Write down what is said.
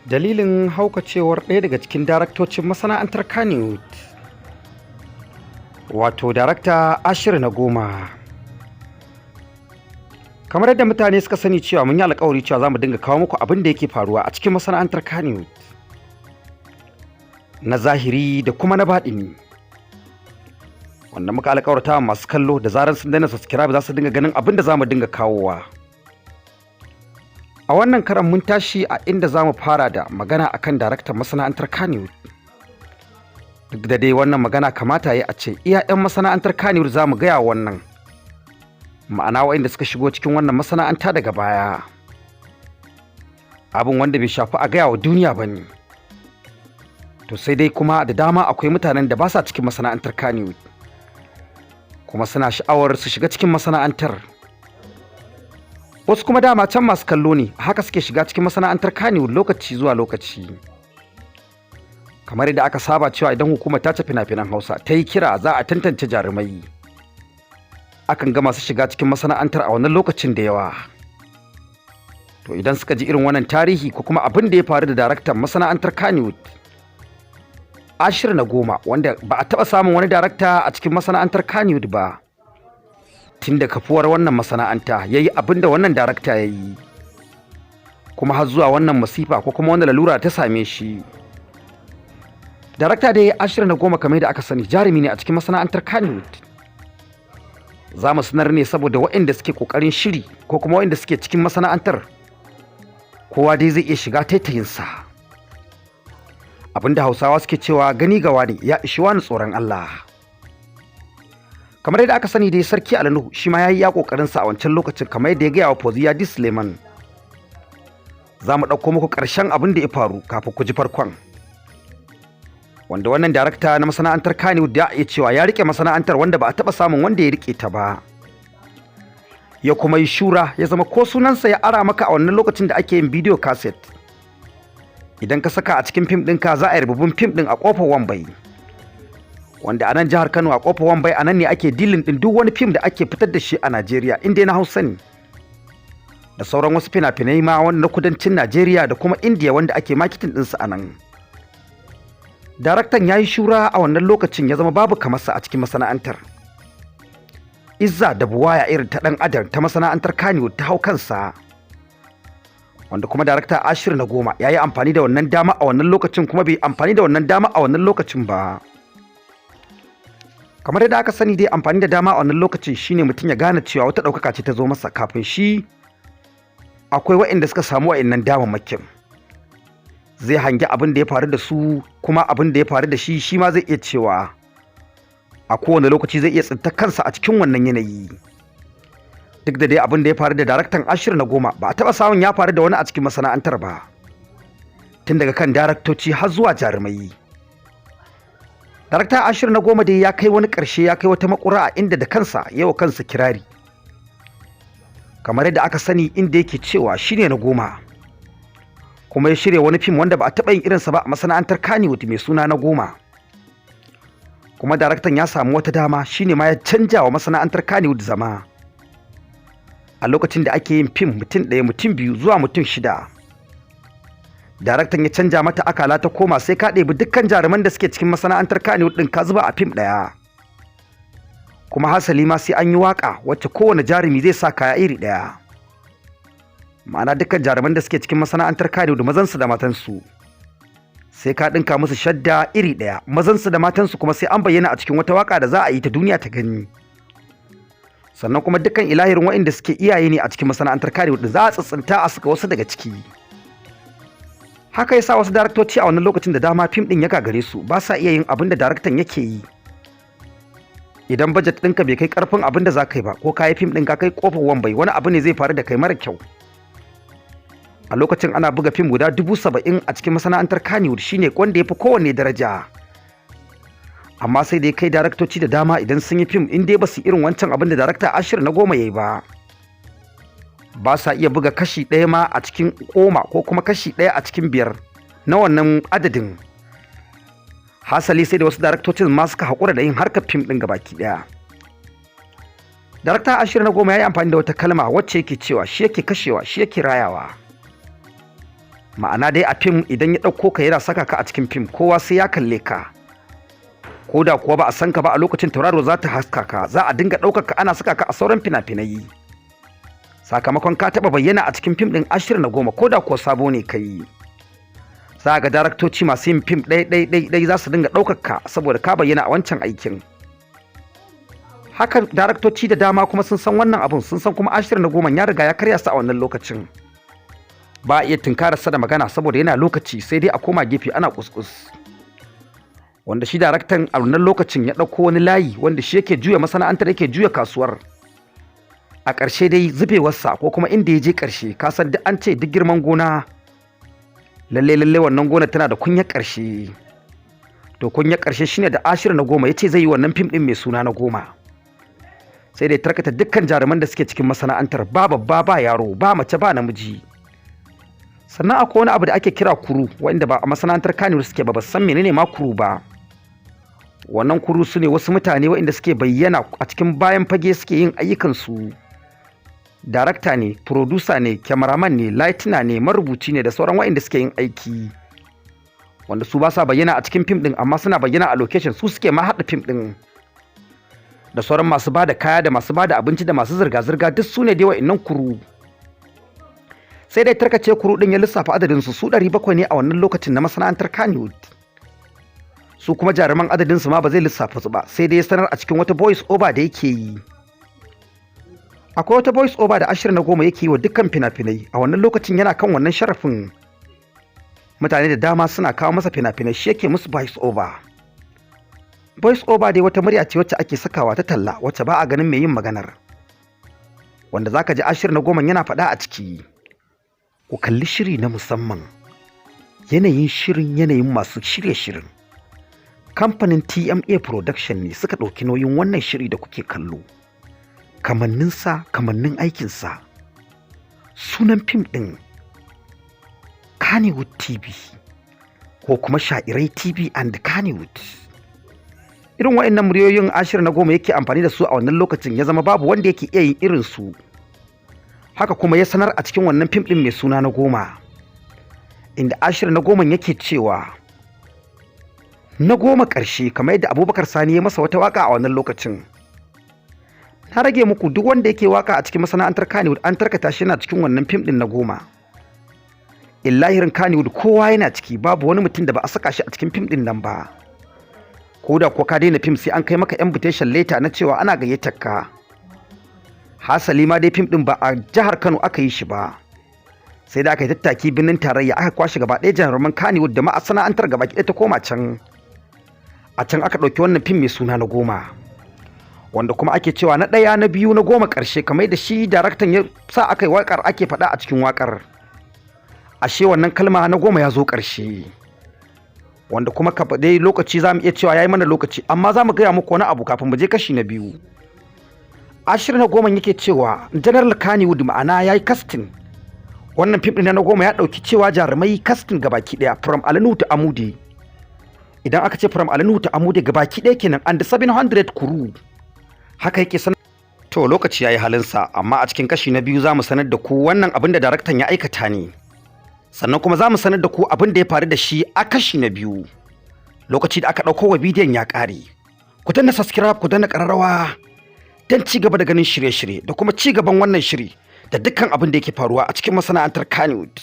Dalilin haukacewar ɗaya daga cikin daraktocin masana'antar Kannywood, wato darakta Ashir na Goma. Kamar yadda mutane suka sani cewa mun yi alƙawari cewa za mu dinga kawo muku abin da yake faruwa a cikin masana'antar Kannywood, na zahiri da kuma na baɗini. Wanda muka alƙawarta masu kallo da zarar sun daina subscribe za su dinga ganin abin da za mu dinga kawowa. A wannan karan mun tashi a inda za mu fara da magana akan daraktan masana'antar Kannywood. Duk da dai wannan magana kamata ya a ce iya 'yan masana'antar Kannywood za mu gaya wannan. Ma'ana waɗanda suka shigo cikin wannan masana'anta daga baya. Abin wanda bai shafi a gaya wa duniya ba ne. To sai dai kuma da dama akwai mutanen da ba sa cikin masana'antar Kannywood, kuma suna sha'awar su shiga cikin masana'antar. Wasu kuma dama can masu kallo ne, haka suke shiga cikin masana'antar Kannywood lokaci zuwa lokaci. Kamar yadda aka saba cewa idan hukumar ta tafi fina-finan Hausa ta yi kira za a tantance jarumai, akan ga masu shiga cikin masana'antar a wannan lokacin da yawa. To idan suka ji irin wannan tarihi ko kuma abin da ya faru da daraktan masana'antar Kannywood, Ashir na Goma, wanda ba a taɓa samun wani darakta a cikin masana'antar Kannywood ba tun da kafuwar wannan masana'anta ya yi abin da wannan darakta ya yi, kuma har zuwa wannan masifa ko kuma wanda lalura ta same shi. Darakta da ya yi Ashir na Goma kamar da aka sani jarumi ne a cikin masana'antar Kannywood. Za mu sanar ne saboda waɗanda suke ƙoƙarin shiri ko kuma waɗanda suke cikin masana'antar, kowa dai zai iya shiga taitayinsa. Abinda Hausawa suke cewa gani ga wani ya ishi wani tsoron Allah. Kamar yadda aka sani dai Sarki Ali Nuhu shi ma ya yi ya ƙoƙarinsa a wancan lokacin, kamar yadda ya gaya wa Fauziya D. Suleiman. Za mu ɗauko muku ƙarshen abin da ya faru kafin ku ji farkon. Wanda wannan darakta na masana'antar Kannywood ya iya cewa ya riƙe masana'antar wanda ba a taɓa samun wanda ya riƙe ta ba. Ya kuma yi shura ya zama ko sunansa ya ara maka a wannan lokacin da ake yin bidiyo cassette. Idan ka saka a cikin fim ɗinka za a yi rububin fim ɗin a ƙofar Wambai. Wanda a nan jihar Kano a ƙofar Wambai a nan ne ake dilin ɗin duk wani fim da ake fitar da shi a Najeriya inda na Hausa ne. Da sauran wasu fina-finai ma wanda na kudancin Najeriya da kuma Indiya wanda ake makitin ɗinsu a nan. Daraktan ya yi shura a wannan lokacin ya zama babu kamarsa a cikin masana'antar. Izza da buwaya irin ta ɗan adam ta masana'antar Kannywood ta hau kansa. Wanda kuma darakta Ashir na Goma ya yi amfani da wannan dama a wannan lokacin, kuma bai amfani da wannan dama a wannan lokacin ba. Kamar yadda aka sani dai amfani da dama a wannan lokacin shine mutum ya gane cewa wata ɗaukaka ce ta zo masa kafin shi akwai waɗanda suka samu waɗannan damammakin. Zai hangi abin da ya faru da su, kuma abin da ya faru da shi shi ma zai iya cewa a kowane lokaci zai iya tsinta kansa a cikin wannan yanayi. Duk da dai abin da ya faru da daraktan Ashir na Goma ba a taɓa samun ya faru da wani a cikin masana'antar ba, tun daga kan daraktoci har zuwa jarumai. Darakta Ashir na Goma dai ya kai wani ƙarshe, ya kai wata makura a inda da kansa yawa kansa kirari, kamar yadda aka sani, inda yake cewa shine na goma, kuma ya shirya wani fim wanda ba a taɓa yin irinsa ba a masana'antar Kannywood mai suna na Goma. Kuma daraktan ya samu wata dama, shine ma ya canja wa masana'antar Kannywood zama. A lokacin da ake yin fim mutum ɗaya, mutum biyu zuwa mutum 6, daraktan ya canja mata akala ta koma sai ka ɗebi dukkan jaruman da suke cikin masana'antar Kannywood ɗin ka zuba a fim ɗaya. Kuma hasali ma sai an yi waƙa wacce kowane jarumi zai sa kaya iri ɗaya. Ma'ana dukkan jaruman da suke cikin masana'antar Kannywood, mazansu da matansu, sai ka ɗinka musu shadda iri ɗaya, mazansu da matansu kuma sai an bayyana a cikin wata waƙa da za a yi ta duniya ta gani. Sannan kuma dukkan ilahirin waɗanda suke iyaye ne a cikin masana'antar Kannywood za a tsitsinta a saka wasu daga ciki. Haka yasa wasu daraktoci a wannan lokacin da dama fim ɗin ya gagare su, ba sa iya yin abin da daraktan yake yi. Idan budget ɗinka bai kai ƙarfin abin da za ka yi ba, ko ka yi fim ɗin ka kai ƙofar Wambai, wani abu ne zai faru da kai mara kyau. A lokacin ana buga fim guda 70,000 a cikin masana'antar Kannywood, shine wanda ya fi kowanne daraja. Amma sai dai kai daraktoci da dama idan sun yi fim, in dai ba su irin wancan abin da darakta Ashir na Goma ya yi ba sa iya buga kashi ɗaya ma a cikin 10 ko kuma kashi ɗaya a cikin 5 na wannan adadin. Hasali sai da wasu daraktocin ma suka haƙura da yin harkar fim ɗin gabaki ɗaya. Darakta Ashir na Goma ya yi amfani da wata kalma wacce yake cewa shi yake kashewa, shi yake rayawa. ma'ana dai a fim idan ya ɗauko ka yana saka ka a cikin fim kowa sai ya kalle ka, ko da kuwa ba a san ka ba a lokacin tauraro za ta haska ka, za a dinga ɗaukar ka ana saka ka a sauran fina-finai sakamakon ka taɓa bayyana a cikin fim ɗin Ashir na Goma, ko da kuwa sabo ne ka yi. Za ga daraktoci masu yin fim ɗai za su dinga ɗaukar ka saboda ka bayyana a wancan aikin. Haka daraktoci da dama kuma sun san wannan abun, sun san kuma Ashir na Goma ya riga ya karya su a wannan lokacin. Ba a iya tunkararsa da magana saboda yana lokaci, sai dai a koma gefe ana kuskus. Wanda shi daraktan a wannan lokacin ya ɗauko wani layi wanda shi yake juya masana'antar, yake juya kasuwar. A ƙarshe dai zubewarsa ko kuma inda ya je ƙarshe, ka san duk an ce duk girman gona lalle wannan gona tana da kunyar ƙarshe. To kunyar ƙarshe shine da Ashir na Goma ya ce zai yi wannan fim ɗin mai suna na Goma. Sai dai tarkata dukkan jaruman da suke cikin masana'antar, ba babba ba yaro ba mace ba namiji. Sannan akwai wani abu da ake kira kuru, wanda ba a masana'antar Kannywood suke ba san menene ma kuru ba. Wannan kuru su ne wasu mutane waɗanda suke bayyana a cikin bayan fage, suke yin ayyukansu. Darakta ne, producer ne, cameraman ne, lightina ne, marubuci ne da sauran waɗanda suke yin aiki. Wanda su ba sa bayyana a cikin fim ɗin, amma suna bayyana a location, su suke ma haɗa fim ɗin. Da sauran masu ba da kaya da masu ba da abinci da masu zirga-zirga, duk su ne dai waɗannan kuru. Sai dai tarkace kuru ɗin ya lissafa adadinsu su 700 ne a wannan lokacin na masana'antar Kannywood. Su kuma jaruman adadinsu ma ba zai lissafa su ba, sai dai ya sanar a cikin wata voice over da yake yi. Akwai wata voice over da Ashir na Goma yake yi wa dukkan fina-finai, a wannan lokacin yana kan wannan sharafin. Mutane da dama suna kawo masa fina-finai, shi yake musu voice over. Voice over dai wata murya ce wacce ake sakawa ta talla, wacce ba a ganin mai yin maganar. Wanda zaka ji Ashir na Goma yana faɗa a ciki. Ku kalli shiri na musamman. Yanayin shirin, yanayin masu shirye shirin. Kamfanin TMA Production ne suka ɗauki nauyin wannan shiri da kuke kallo. Kamanninsa, kamannin aikinsa. Sunan fim ɗin Kannywood TV ko kuma Sha'irai TV and Kannywood. Irin waɗannan muryoyin Ashir na Goma yake amfani da su a wannan lokacin, ya zama babu wanda yake iya yin irin su. Haka kuma ya sanar a cikin wannan fim ɗin mai suna na Goma, inda Ashir na Goma yake cewa na goma ƙarshe, kamar yadda Abubakar Sani ya masa wata waka a wannan lokacin. Na rage muku, duk wanda yake waka a cikin masana'antar Kannywood an tarkata shi yana cikin wannan fim ɗin na Goma. Illahirin Kannywood kowa yana ciki, babu wani mutum da ba a saka shi a cikin fim ɗin nan ba. Ko da kuwa ka daina fim sai an kai maka invitation letter na cewa ana gayyatar ka. Hasali ma dai fim ɗin ba a jihar Kano aka yi shi ba. Sai da aka yi tattaki birnin tarayya, aka kwashe gaba ɗaya jaruman Kannywood da masana'antar gaba ɗaya ta koma can. A can aka ɗauki wannan fim mai suna na Goma. Wanda kuma ake cewa na ɗaya na biyu na goma ƙarshe, kamar da shi daraktan ya sa aka yi waƙar ake faɗa a cikin waƙar. Ashe wannan kalma na goma ya zo ƙarshe. Wanda kuma dai lokaci za mu iya cewa ya yi mana lokaci, amma za mu gaya muku wani abu kafin mu je kashi na biyu. Ashir na Goma yake cewa General Kannywood, ma'ana ya yi casting. Wannan fim ɗin na Goma ya ɗauki cewa jarumai casting gabaki ɗaya from Alinu ta Amude. Idan aka ce from Alinu ta Amude gabaki ɗaya kenan, and 700 kuru. Haka yake sanar. To lokaci ya yi halinsa, amma a cikin kashi na biyu za mu sanar da ku wannan abin da daraktan ya aikata ne. Sannan kuma za mu sanar da ku abin da ya faru da shi a kashi na biyu. Lokaci da aka ɗauko wa bidiyon ya ƙare. Ku danna subscribe, ku danna ƙararrawa don ci gaba da ganin shirye-shirye da kuma ci gaban wannan shiri da dukkan abin da yake faruwa a cikin masana'antar Kannywood.